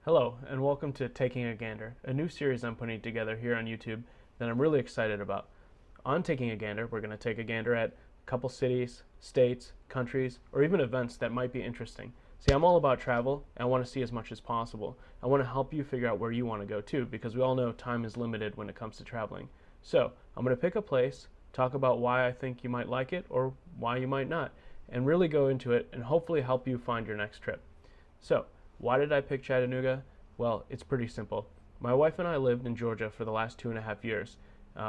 Hello, and welcome to Taking a Gander, a new series I'm putting together here on YouTube that I'm really excited about. On Taking a Gander, we're going to take a gander at a couple cities, states, countries, or even events that might be interesting. See, I'm all about travel, and I want to see as much as possible. I want to help you figure out where you want to go too, because we all know time is limited when it comes to traveling. So, I'm going to pick a place, talk about why I think you might like it or why you might not, and really go into it and hopefully help you find your next trip. So, why did I pick Chattanooga? Well, it's pretty simple. My wife and I lived in Georgia for the last 2.5 years.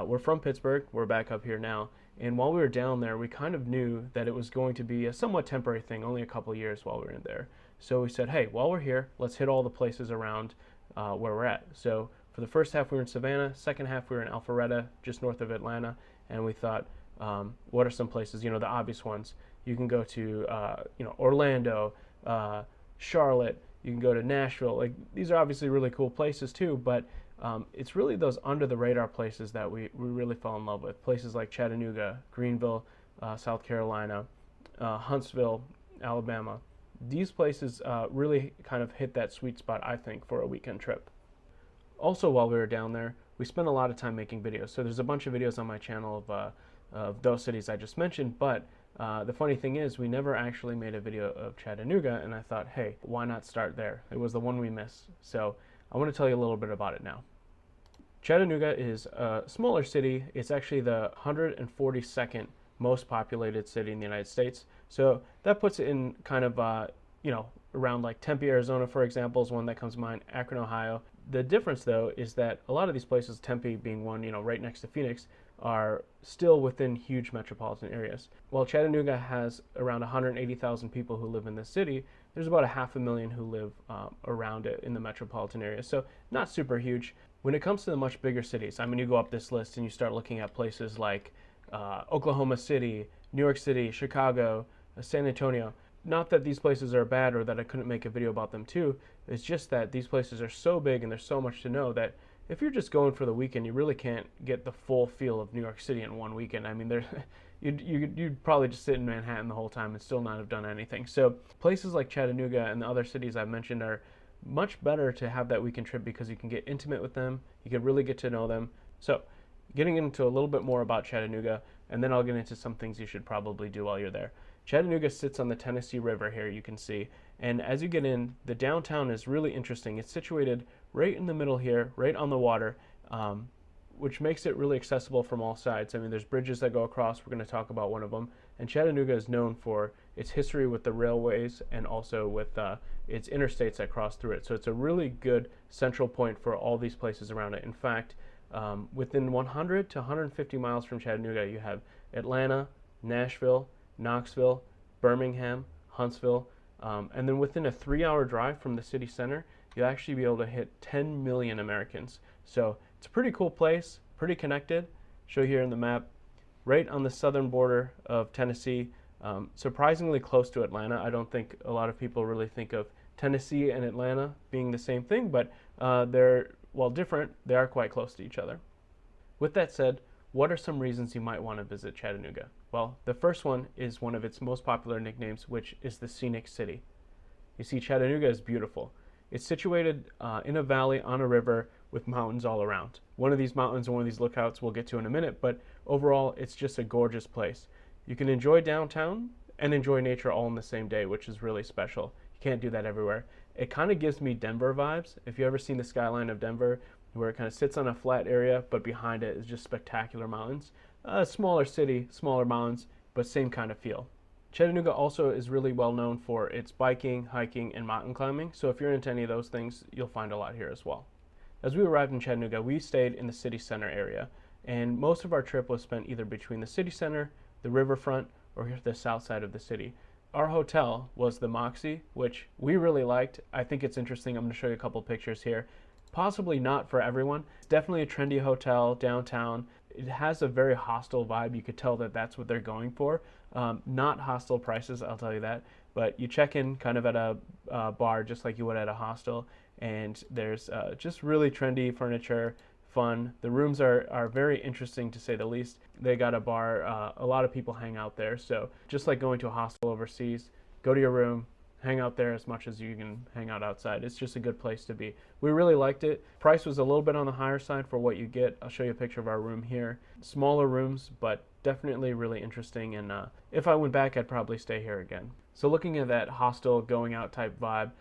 We're from Pittsburgh, we're back up here now, and while we were down there, we kind of knew that it was going to be a somewhat temporary thing, only a couple years while we were in there. So we said, hey, while we're here, let's hit all the places around where we're at. So for the first half, we were in Savannah, second half, we were in Alpharetta, just north of Atlanta, and we thought, what are some places, the obvious ones? You can go to, Orlando, Charlotte, you can go to Nashville. Like, these are obviously really cool places too, but it's really those under the radar places that we really fell in love with. Places like Chattanooga, Greenville, South Carolina, Huntsville, Alabama. These places really kind of hit that sweet spot, I think, for a weekend trip. Also, while we were down there, we spent a lot of time making videos. So there's a bunch of videos on my channel of those cities I just mentioned, but the funny thing is, we never actually made a video of Chattanooga, and I thought, hey, why not start there? It was the one we missed. So I want to tell you a little bit about it now. Chattanooga is a smaller city. It's actually the 142nd most populated city in the United States. So that puts it in kind of, around like Tempe, Arizona, for example, is one that comes to mind, Akron, Ohio. The difference, though, is that a lot of these places, Tempe being one, right next to Phoenix, are still within huge metropolitan areas. While Chattanooga has around 180,000 people who live in the city, there's about 500,000 who live around it in the metropolitan area. So not super huge. When it comes to the much bigger cities, you go up this list and you start looking at places like Oklahoma City, New York City, Chicago, San Antonio. Not that these places are bad or that I couldn't make a video about them too. It's just that these places are so big and there's so much to know that if you're just going for the weekend, you really can't get the full feel of New York City in one weekend. You'd probably just sit in Manhattan the whole time and still not have done anything. So places like Chattanooga and the other cities I've mentioned are much better to have that weekend trip because you can get intimate with them. You can really get to know them. So getting into a little bit more about Chattanooga, and then I'll get into some things you should probably do while you're there. Chattanooga sits on the Tennessee River here, you can see. And as you get in, the downtown is really interesting. It's situated right in the middle here, right on the water, which makes it really accessible from all sides. There's bridges that go across. We're going to talk about one of them. And Chattanooga is known for its history with the railways and also with its interstates that cross through it. So it's a really good central point for all these places around it. In fact, within 100 to 150 miles from Chattanooga, you have Atlanta, Nashville, Knoxville, Birmingham, Huntsville, and then within a 3-hour drive from the city center, you'll actually be able to hit 10 million Americans. So it's a pretty cool place, pretty connected. Show you here in the map, right on the southern border of Tennessee, surprisingly close to Atlanta. I don't think a lot of people really think of Tennessee and Atlanta being the same thing, but they're, while different, they are quite close to each other. With that said, what are some reasons you might want to visit Chattanooga? Well, the first one is one of its most popular nicknames, which is the Scenic City. You see, Chattanooga is beautiful. It's situated in a valley on a river with mountains all around. One of these mountains and one of these lookouts we'll get to in a minute, but overall, it's just a gorgeous place. You can enjoy downtown and enjoy nature all in the same day, which is really special. You can't do that everywhere. It kind of gives me Denver vibes. If you've ever seen the skyline of Denver, where it kind of sits on a flat area, but behind it is just spectacular mountains. A smaller city, smaller mountains, but same kind of feel. Chattanooga also is really well known for its biking, hiking, and mountain climbing, so if you're into any of those things, you'll find a lot here as well. As we arrived in Chattanooga, we stayed in the city center area, and most of our trip was spent either between the city center, the riverfront, or the south side of the city. Our hotel was the Moxie, which we really liked. I think it's interesting. I'm going to show you a couple pictures here. Possibly not for everyone. It's definitely a trendy hotel downtown. It has a very hostile vibe. You could tell that that's what they're going for. Not hostile prices, I'll tell you that. But you check in kind of at a bar just like you would at a hostel, and there's just really trendy furniture, fun. The rooms are very interesting to say the least. They got a bar. A lot of people hang out there. So just like going to a hostel overseas, go to your room, hang out there as much as you can hang out outside. It's just a good place to be. We really liked it. Price was a little bit on the higher side for what you get. I'll show you a picture of our room here. Smaller rooms, but definitely really interesting, and if I went back, I'd probably stay here again. So looking at that hostel, going out type vibe,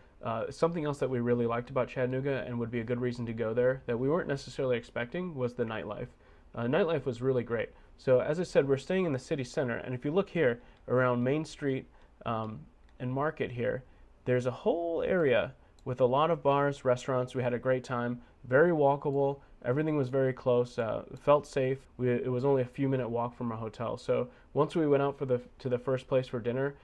something else that we really liked about Chattanooga and would be a good reason to go there that we weren't necessarily expecting was the nightlife. Nightlife was really great. So as I said, we're staying in the city center, and if you look here around Main Street and Market here, there's a whole area with a lot of bars, restaurants. We had a great time, very walkable. Everything was very close. Felt safe. It was only a few minute walk from our hotel. So once we went out to the first place for dinner,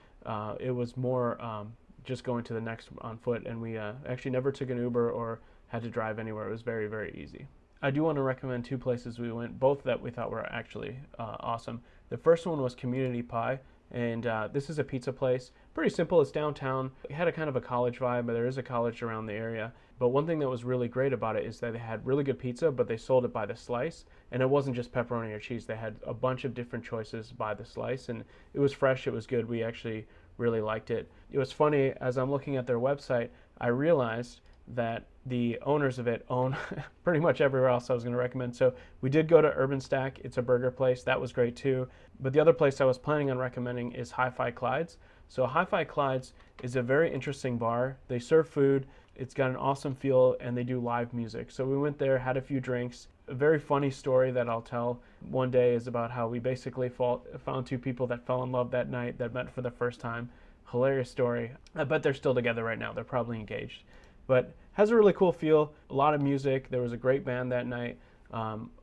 it was more just going to the next on foot, and we actually never took an Uber or had to drive anywhere. It was very, very easy. I do want to recommend two places we went, both that we thought were actually awesome. The first one was Community Pie, and this is a pizza place. Pretty simple. It's downtown. It had a kind of a college vibe, but there is a college around the area. But one thing that was really great about it is that they had really good pizza, but they sold it by the slice, and it wasn't just pepperoni or cheese. They had a bunch of different choices by the slice, and it was fresh. It was good. We actually really liked it. It was funny, as I'm looking at their website, I realized that the owners of it own pretty much everywhere else I was going to recommend. So we did go to Urban Stack. It's a burger place. That was great too. But the other place I was planning on recommending is Hi-Fi Clyde's. So Hi-Fi Clyde's is a very interesting bar. They serve food. It's got an awesome feel, and they do live music. So we went there, had a few drinks. A very funny story that I'll tell one day is about how we basically found two people that fell in love that night that met for the first time. Hilarious story. I bet they're still together right now. They're probably engaged. But has a really cool feel, a lot of music. There was a great band that night.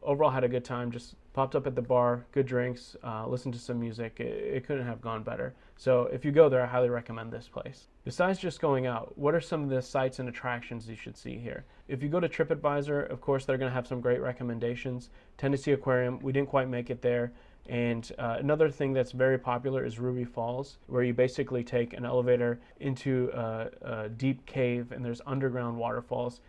Overall had a good time, just popped up at the bar, good drinks, listened to some music. It couldn't have gone better. So if you go there, I highly recommend this place. Besides just going out, what are some of the sights and attractions you should see here? If you go to TripAdvisor, of course, they're going to have some great recommendations. Tennessee Aquarium, we didn't quite make it there. And another thing that's very popular is Ruby Falls, where you basically take an elevator into a deep cave, and there's underground waterfalls.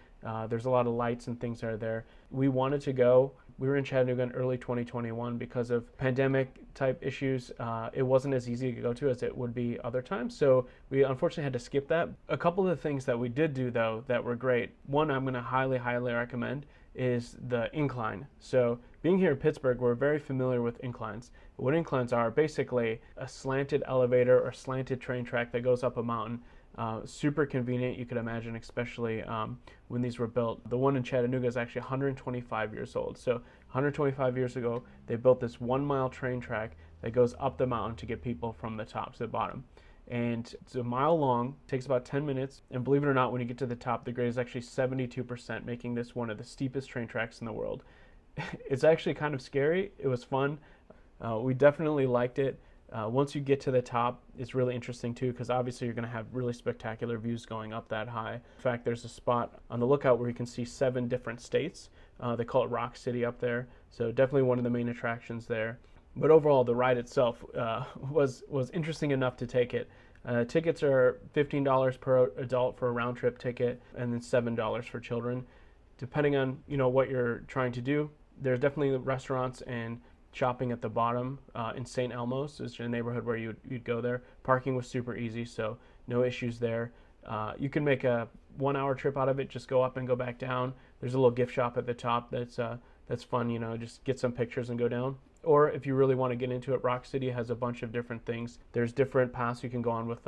There's a lot of lights and things that are there. We wanted to go. We were in Chattanooga in early 2021 because of pandemic type issues. It wasn't as easy to go to as it would be other times. So we unfortunately had to skip that. A couple of the things that we did do though that were great. One I'm going to highly, highly recommend is the incline. So being here in Pittsburgh, we're very familiar with inclines. What inclines are basically a slanted elevator or slanted train track that goes up a mountain. Super convenient, you could imagine, especially when these were built. The one in Chattanooga is actually 125 years old. So 125 years ago, they built this 1 mile train track that goes up the mountain to get people from the top to the bottom. And it's a mile long, takes about 10 minutes. And believe it or not, when you get to the top, the grade is actually 72%, making this one of the steepest train tracks in the world. It's actually kind of scary. It was fun. We definitely liked it. Once you get to the top, it's really interesting too, because obviously you're going to have really spectacular views going up that high. In fact, there's a spot on the lookout where you can see 7 different states. They call it Rock City up there, so definitely one of the main attractions there. But overall, the ride itself was interesting enough to take it. Tickets are $15 per adult for a round trip ticket, and then $7 for children, depending on what you're trying to do. There's definitely restaurants and shopping at the bottom in St. Elmo's is a neighborhood where you'd go there. Parking was super easy, so no issues there. You can make a 1 hour trip out of it, just go up and go back down. There's a little gift shop at the top that's fun, just get some pictures and go down. Or if you really want to get into it, Rock City has a bunch of different things. There's different paths you can go on with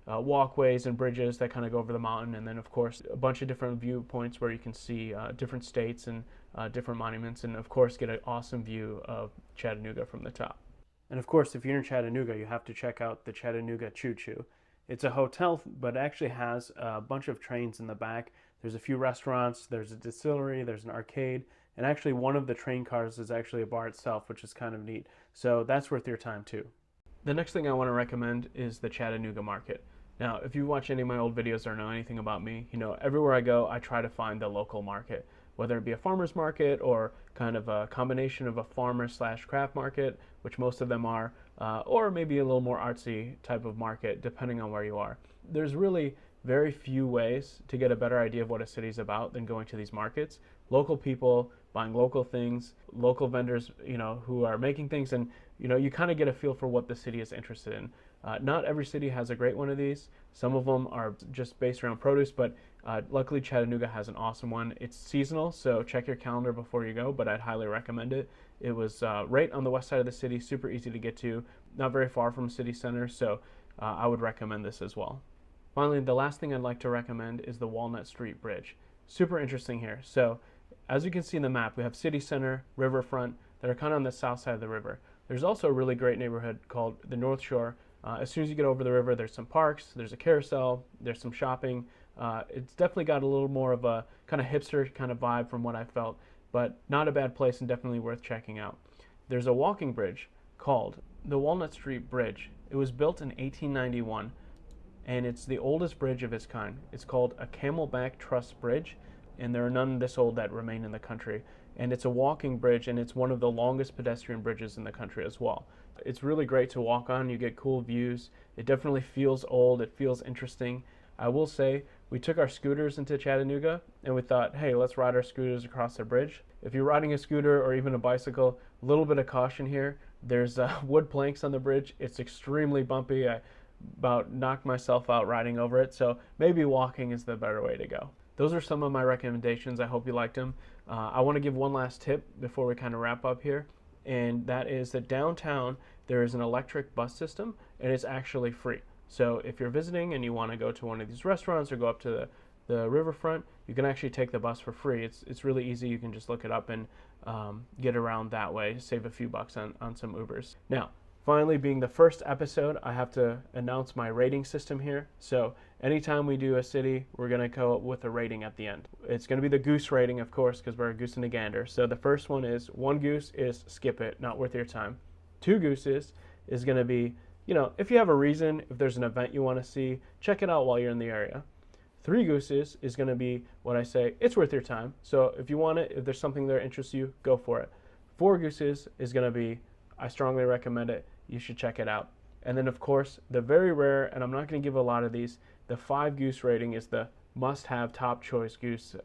walkways and bridges that kind of go over the mountain, and then of course a bunch of different viewpoints where you can see different states and different monuments, and of course get an awesome view of Chattanooga from the top. And of course, if you're in Chattanooga, you have to check out the Chattanooga Choo Choo. It's a hotel, but it actually has a bunch of trains in the back. There's a few restaurants, there's a distillery, there's an arcade, and actually one of the train cars is actually a bar itself, which is kind of neat. So that's worth your time too. The next thing I want to recommend is the Chattanooga Market. Now, if you watch any of my old videos or know anything about me, everywhere I go, I try to find the local market, whether it be a farmer's market or kind of a combination of a farmer/craft market, which most of them are, or maybe a little more artsy type of market, depending on where you are. There's really very few ways to get a better idea of what a city's about than going to these markets. Local people buying local things, local vendors, who are making things, and you kind of get a feel for what the city is interested in. Not every city has a great one of these. Some of them are just based around produce, but luckily Chattanooga has an awesome one. It's seasonal, so check your calendar before you go, but I'd highly recommend it. It was right on the west side of the city, super easy to get to, not very far from city center, so I would recommend this as well. Finally, the last thing I'd like to recommend is the Walnut Street Bridge. Super interesting here. So as you can see in the map, we have city center, riverfront that are kind of on the south side of the river. There's also a really great neighborhood called the North Shore. As soon as you get over the river, there's some parks, there's a carousel, there's some shopping. It's definitely got a little more of a kind of hipster kind of vibe from what I felt, but not a bad place and definitely worth checking out. There's a walking bridge called the Walnut Street Bridge. It was built in 1891, and it's the oldest bridge of its kind. It's called a Camelback Truss Bridge, and there are none this old that remain in the country. And it's a walking bridge, and it's one of the longest pedestrian bridges in the country as well. It's really great to walk on. You get cool views. It definitely feels old. It feels interesting. I will say, we took our scooters into Chattanooga, and we thought, hey, let's ride our scooters across the bridge. If you're riding a scooter or even a bicycle, a little bit of caution here. There's wood planks on the bridge. It's extremely bumpy. I about knocked myself out riding over it, so maybe walking is the better way to go. Those are some of my recommendations. I hope you liked them. I want to give one last tip before we kind of wrap up here, and that is that downtown there is an electric bus system, and it's actually free. So if you're visiting and you want to go to one of these restaurants or go up to the riverfront, you can actually take the bus for free. It's really easy. You can just look it up and get around that way, save a few bucks on some Ubers. Now, finally, being the first episode, I have to announce my rating system here. So anytime we do a city, we're going to go up with a rating at the end. It's going to be the Goose Rating, of course, because we're a goose and a gander. So the first one is 1 goose is skip it, not worth your time. 2 gooses is going to be, if you have a reason, if there's an event you want to see, check it out while you're in the area. 3 gooses is going to be what I say, it's worth your time. So if you want it, if there's something there that interests you, go for it. 4 gooses is going to be, I strongly recommend it. You should check it out. And then, of course, the very rare, and I'm not going to give a lot of these, the 5 goose rating is the must-have top choice goose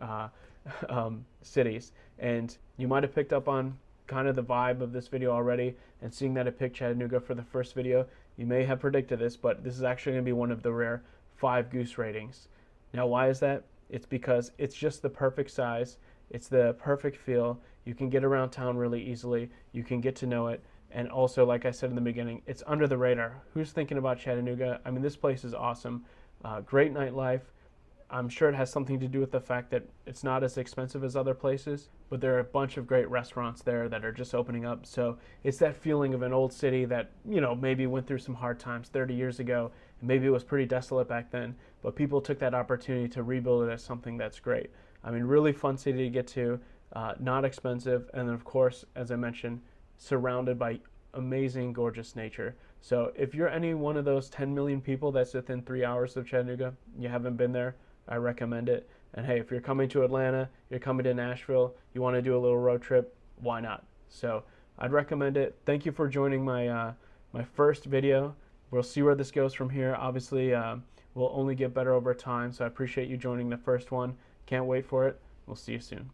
cities. And you might have picked up on kind of the vibe of this video already, and seeing that I picked Chattanooga for the first video, you may have predicted this, but this is actually going to be one of the rare 5 goose ratings. Now, why is that? It's because it's just the perfect size. It's the perfect feel. You can get around town really easily. You can get to know it. And also, like I said in the beginning, it's under the radar. Who's thinking about Chattanooga? I mean, this place is awesome. Great nightlife. I'm sure it has something to do with the fact that it's not as expensive as other places, but there are a bunch of great restaurants there that are just opening up. So it's that feeling of an old city that, maybe went through some hard times 30 years ago, and maybe it was pretty desolate back then, but people took that opportunity to rebuild it as something that's great. I mean, really fun city to get to, not expensive, and then, of course, as I mentioned, surrounded by amazing, gorgeous nature. So if you're any one of those 10 million people that's within 3 hours of Chattanooga, you haven't been there, I recommend it. And hey, if you're coming to Atlanta, you're coming to Nashville, you want to do a little road trip, why not? So I'd recommend it. Thank you for joining my my first video. We'll see where this goes from here. Obviously, we'll only get better over time, so I appreciate you joining the first one. Can't wait for it. We'll see you soon.